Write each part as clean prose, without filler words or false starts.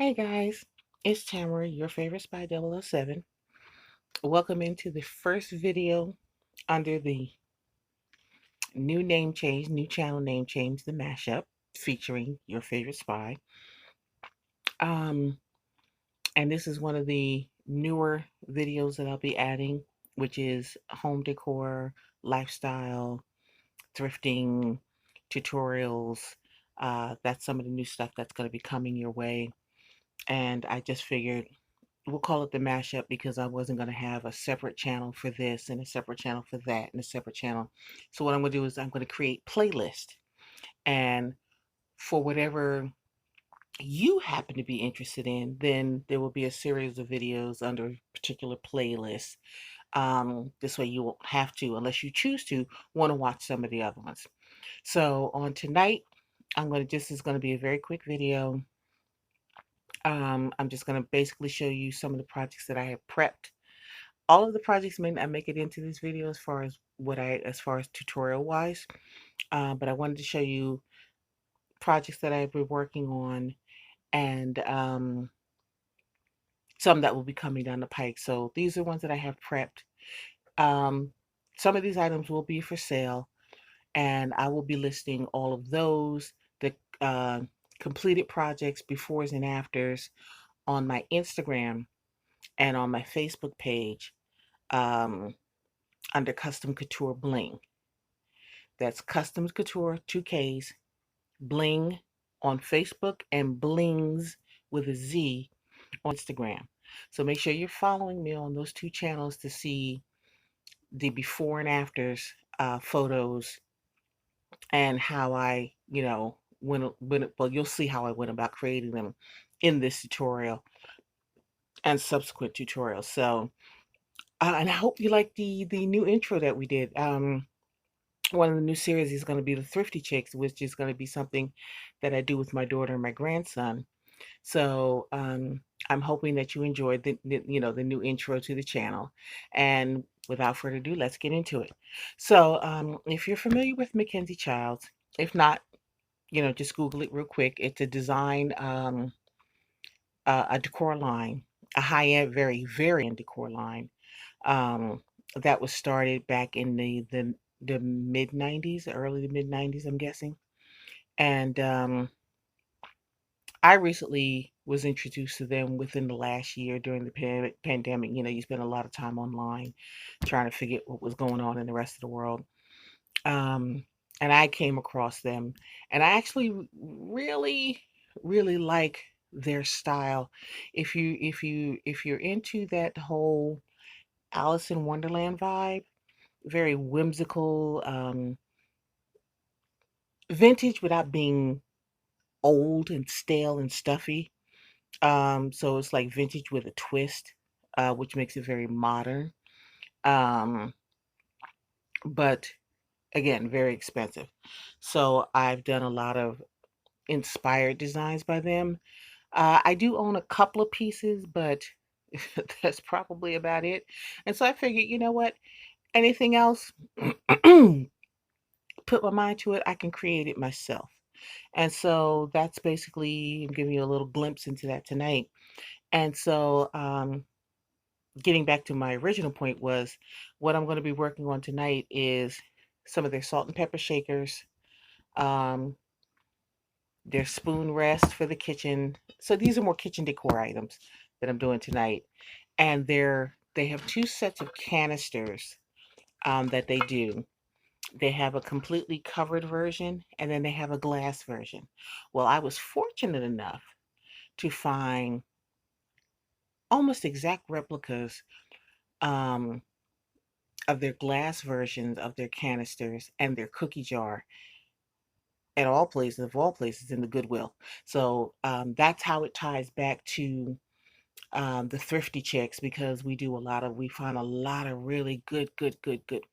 Hey guys, it's Tamara, your favorite spy 007. Welcome into the first video under the new name change, new channel name change, the mashup featuring your favorite spy. Um, and this is one of the newer videos that I'll be adding, which is home decor, lifestyle, thrifting, tutorials. That's some of the new stuff that's going to be coming your way. And I just figured we'll call it the mashup because I wasn't going to have a separate channel for this and a separate channel for that and a separate channel. So what I'm going to do is I'm going to create playlist, and for whatever you happen to be interested in, then there will be a series of videos under a particular playlist. This way you won't have to, unless you choose to, want to watch some of the other ones. So on tonight, this is going to be a very quick video. I'm just going to basically show you some of the projects that I have prepped. All of the projects may not make it into this video as far as tutorial wise, but I wanted to show you projects that I've been working on, and some that will be coming down the pike. So these are ones that I have prepped. Um, some of these items will be for sale, and I will be listing all of those, the completed projects, befores and afters, on my Instagram and on my Facebook page, um, under Custom Couture Bling. That's Custom Couture, 2Ks, Bling on Facebook, and Blings with a Z on Instagram. So make sure you're following me on those two channels to see the before and afters photos, and how I, well, you'll see how I went about creating them in this tutorial and subsequent tutorials. So, and I hope you like the new intro that we did. One of the new series is going to be the Thrifty Chicks, which is going to be something that I do with my daughter and my grandson. So I'm hoping that you enjoyed the new intro to the channel. And without further ado, let's get into it. So if you're familiar with Mackenzie Childs, if not, just Google it real quick. It's a design, a decor line, a high-end, very, very end decor line, um, that was started back in the mid 90s, early to mid 90s, I'm guessing. And I recently was introduced to them within the last year during the pandemic. You spend a lot of time online trying to figure out what was going on in the rest of the world. Um, and I came across them, and I actually really, really like their style. If you're into that whole Alice in Wonderland vibe, very whimsical, vintage without being old and stale and stuffy. So it's like vintage with a twist, which makes it very modern. Um, but again, very expensive. So I've done a lot of inspired designs by them. I do own a couple of pieces, but that's probably about it. And so I figured, you know what? Anything else, put my mind to it, I can create it myself. And so that's basically, I'm giving you a little glimpse into that tonight. And so, getting back to my original point, was what I'm going to be working on tonight is some of their salt and pepper shakers, um, their spoon rest for the kitchen. So these are more kitchen decor items that I'm doing tonight. And they have two sets of canisters, that they do. They have a completely covered version, and then they have a glass version. Well, I was fortunate enough to find almost exact replicas, um, of their glass versions of their canisters and their cookie jar at all places, of all places, in the Goodwill. So that's how it ties back to the Thrifty Chicks, because we find a lot of really good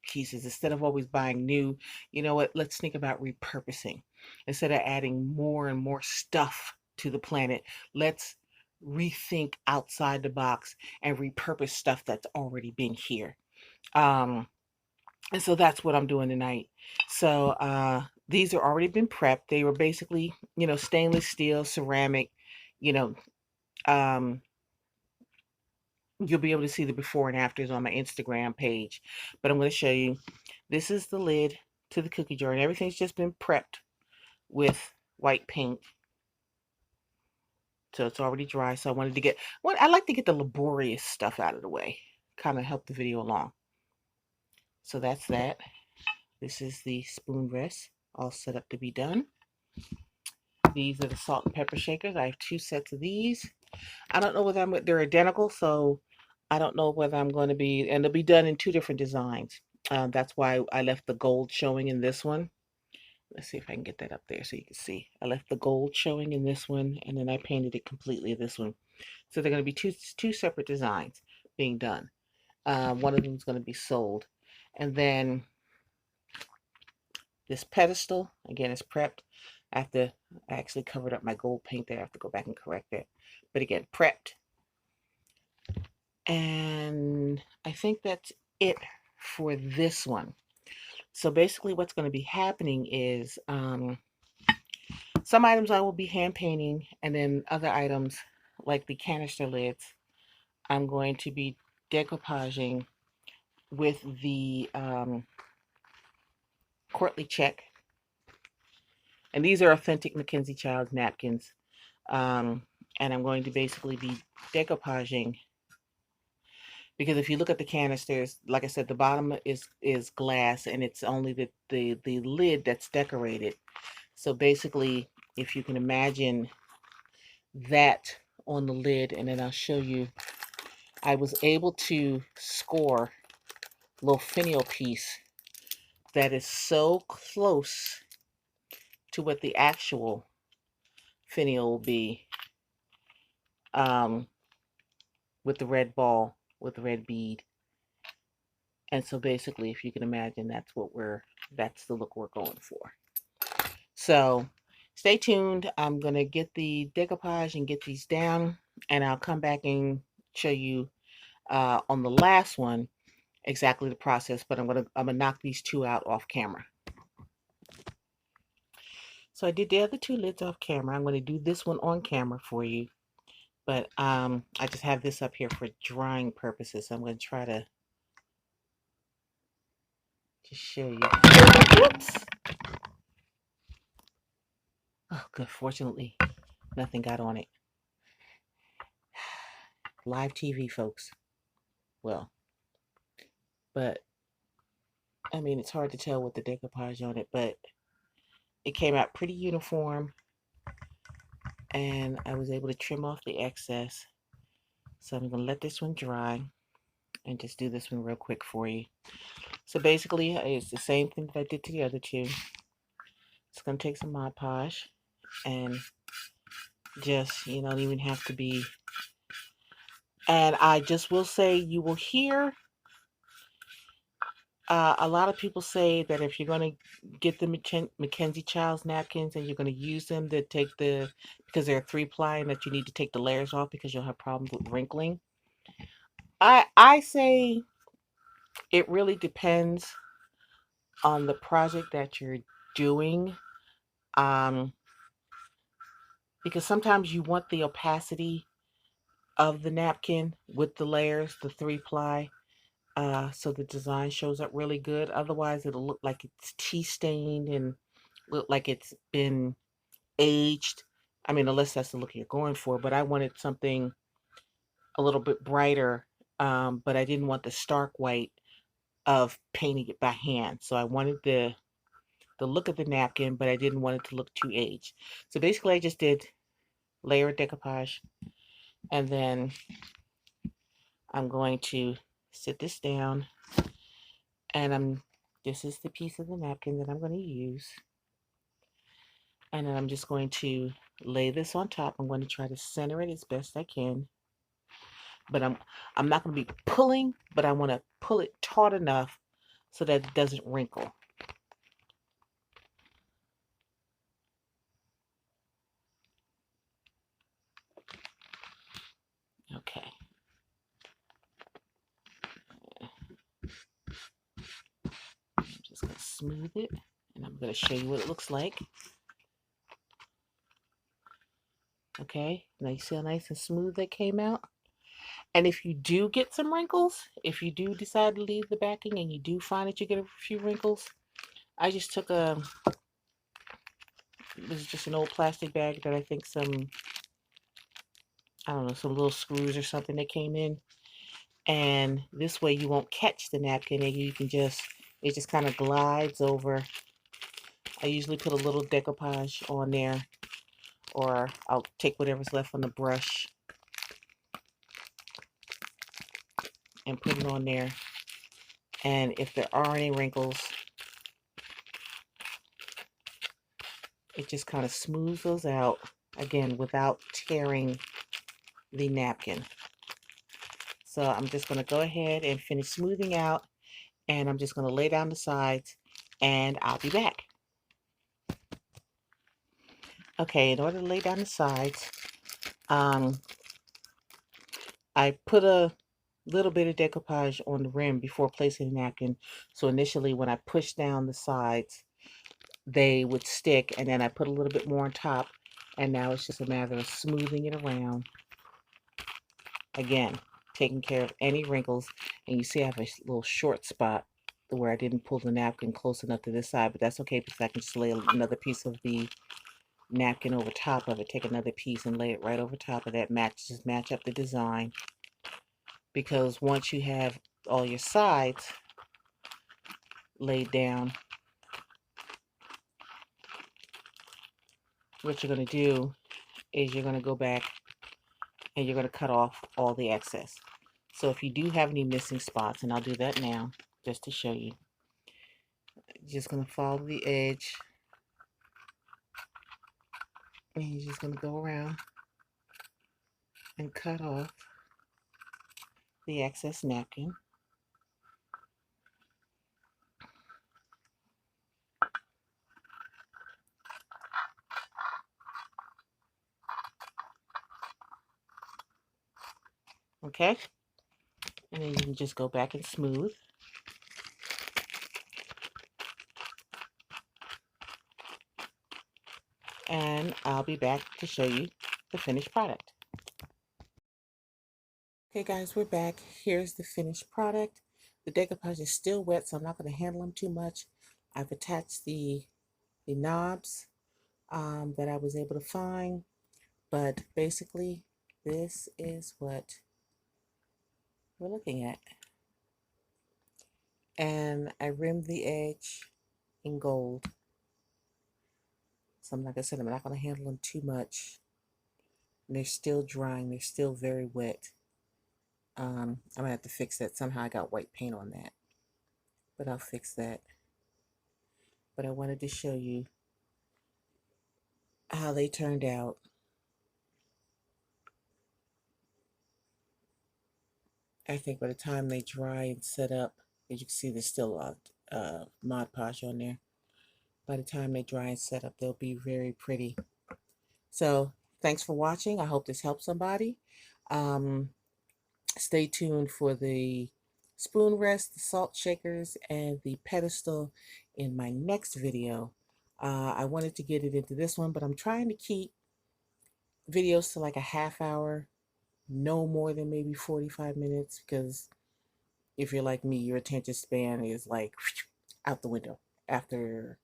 pieces. Instead of always buying new, you know what? Let's think about repurposing. Instead of adding more and more stuff to the planet, let's rethink outside the box and repurpose stuff that's already been here. Um, and so that's what I'm doing tonight. So these are already been prepped. They were basically, stainless steel, ceramic, you know, Um, you'll be able to see the before and afters on my Instagram page. But I'm going to show you. This is the lid to the cookie jar, and everything's just been prepped with white paint. So it's already dry. So I wanted to get, well, I like to get the laborious stuff out of the way, kind of help the video along. So that's that. This is the spoon rest, all set up to be done. These are the salt and pepper shakers. I have 2 sets of these. I don't know whether they're identical, so I don't know whether I'm going to be, and they'll be done in 2 different designs. That's why I left the gold showing in this one. Let's see if I can get that up there so you can see. I left the gold showing in this one, and then I painted it completely this one. So they're going to be two separate designs being done. One of them is going to be sold. And then this pedestal, again, is prepped. I actually covered up my gold paint there. I have to go back and correct that. But again, prepped. And I think that's it for this one. So basically what's going to be happening is some items I will be hand painting, and then other items like the canister lids, I'm going to be decoupaging with the courtly check. And these are authentic Mackenzie Child napkins. And I'm going to basically be decoupaging, because if you look at the canisters, like I said, the bottom is glass, and it's only the lid that's decorated. So basically, if you can imagine that on the lid, and then I'll show you, I was able to score a little finial piece that is so close to what the actual finial will be, with the red ball, with the red bead. And so basically, if you can imagine, that's the look we're going for. So stay tuned. I'm going to get the decoupage and get these down, and I'll come back and show you on the last one exactly the process, but I'm gonna knock these 2 out off camera. So I did the other 2 lids off camera. I'm going to do this one on camera for you, but I just have this up here for drying purposes. So I'm going to try to just show you. Whoops! Oh, good. Fortunately, nothing got on it. Live TV, folks. Well, but I mean, it's hard to tell with the decoupage on it, but it came out pretty uniform, and I was able to trim off the excess. So I'm going to let this one dry and just do this one real quick for you. So basically, it's the same thing that I did to the other 2. It's going to take some Mod Podge, and just, you don't even have to be. And I just will say, you will hear a lot of people say that if you're going to get the Mackenzie Child's napkins and you're going to use them to take because they're 3-ply, and that you need to take the layers off because you'll have problems with wrinkling. I say it really depends on the project that you're doing. Because sometimes you want the opacity of the napkin with the layers, the 3-ply, so the design shows up really good. Otherwise, it'll look like it's tea stained and look like it's been aged. I mean, unless that's the look you're going for. But I wanted something a little bit brighter, but I didn't want the stark white of painting it by hand. So I wanted the look of the napkin, but I didn't want it to look too aged. So basically, I just did layer decoupage, and then I'm going to sit this down, and this is the piece of the napkin that I'm going to use. And then I'm just going to lay this on top. I'm going to try to center it as best I can. But I'm not going to be pulling, but I want to pull it taut enough so that it doesn't wrinkle. Okay. I'm just going to smooth it, and I'm going to show you what it looks like. Okay, now you see how nice and smooth that came out? And if you do get some wrinkles, if you do decide to leave the backing and you do find that you get a few wrinkles, I just took this is just an old plastic bag that I think I don't know, some little screws or something that came in. And this way you won't catch the napkin and you can it just kind of glides over. I usually put a little decoupage on there, or I'll take whatever's left on the brush and put it on there. And if there are any wrinkles, it just kind of smooths those out, again, without tearing the napkin. So I'm just going to go ahead and finish smoothing out, and I'm just going to lay down the sides, and I'll be back. Okay, in order to lay down the sides, I put a little bit of decoupage on the rim before placing the napkin. So initially when I pushed down the sides, they would stick, and then I put a little bit more on top, and now it's just a matter of smoothing it around. Again, taking care of any wrinkles. And you see I have a little short spot where I didn't pull the napkin close enough to this side, but that's okay because I can just lay another piece of the napkin over top of it. Take another piece and lay it right over top of that. Just match up the design. Because once you have all your sides laid down, what you're going to do is you're going to go back and you're going to cut off all the excess. So if you do have any missing spots, and I'll do that now just to show you, you're just going to follow the edge, and you're just going to go around and cut off the excess napkin. Okay, and then you can just go back and smooth. And I'll be back to show you the finished product. Okay guys, we're back. Here's the finished product. The decoupage is still wet, so I'm not going to handle them too much. I've attached the knobs that I was able to find, but basically this is what we're looking at. And I rimmed the edge in gold. So like I said, I'm not going to handle them too much. And they're still drying. They're still very wet. I'm going to have to fix that. Somehow I got white paint on that, but I'll fix that. But I wanted to show you how they turned out. I think by the time they dry and set up, as you can see, there's still a lot of Mod Podge on there. By the time they dry and set up, they'll be very pretty. So thanks for watching. I hope this helps somebody. Stay tuned for the spoon rest, the salt shakers, and the pedestal in my next video. I wanted to get it into this one, but I'm trying to keep videos to like a half hour, no more than maybe 45 minutes, because if you're like me, your attention span is like out the window after,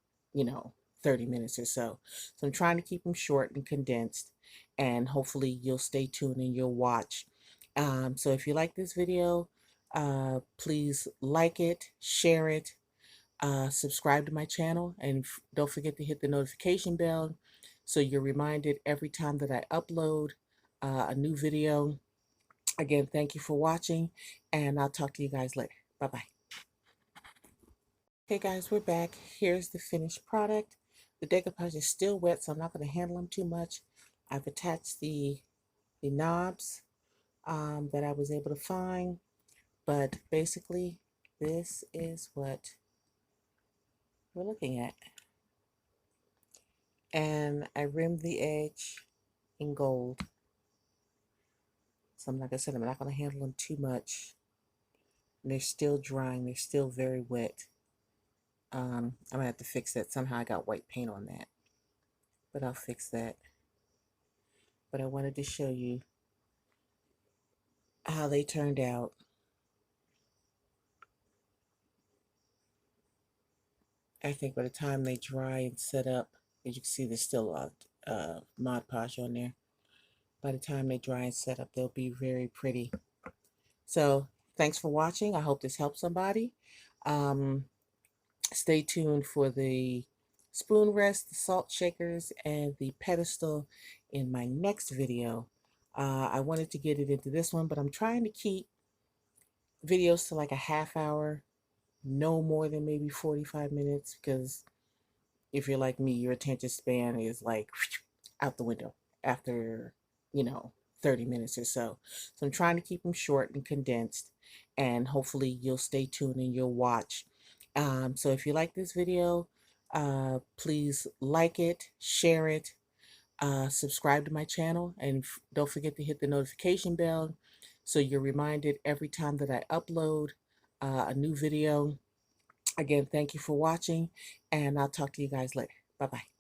30 minutes or so. So I'm trying to keep them short and condensed, and hopefully you'll stay tuned and you'll watch. So if you like this video, please like it, share it, subscribe to my channel, and don't forget to hit the notification bell so you're reminded every time that I upload a new video. Again, thank you for watching, and I'll talk to you guys later. Bye-bye. Okay guys, we're back. Here's the finished product. The decoupage is still wet, so I'm not going to handle them too much. I've attached the knobs that I was able to find, but basically this is what we're looking at. And I rimmed the edge in gold. So like I said, I'm not going to handle them too much. And they're still drying. They're still very wet. I'm going to have to fix that. Somehow I got white paint on that, but I'll fix that. but I wanted to show you how they turned out. I think by the time they dry and set up, as you can see, there's still a lot Mod Podge on there. By the time they dry and set up, they'll be very pretty. So thanks for watching. I hope this helps somebody. Um, Stay tuned for the spoon rest, the salt shakers, and the pedestal in my next video. I wanted to get it into this one, but I'm trying to keep videos to like a half hour, no more than maybe 45 minutes, because if you're like me, your attention span is like out the window after, 30 minutes or so. So I'm trying to keep them short and condensed, and hopefully you'll stay tuned and you'll watch. So if you like this video, please like it, share it, subscribe to my channel, and don't forget to hit the notification bell so you're reminded every time that I upload a new video. Again, thank you for watching, and I'll talk to you guys later. Bye-bye.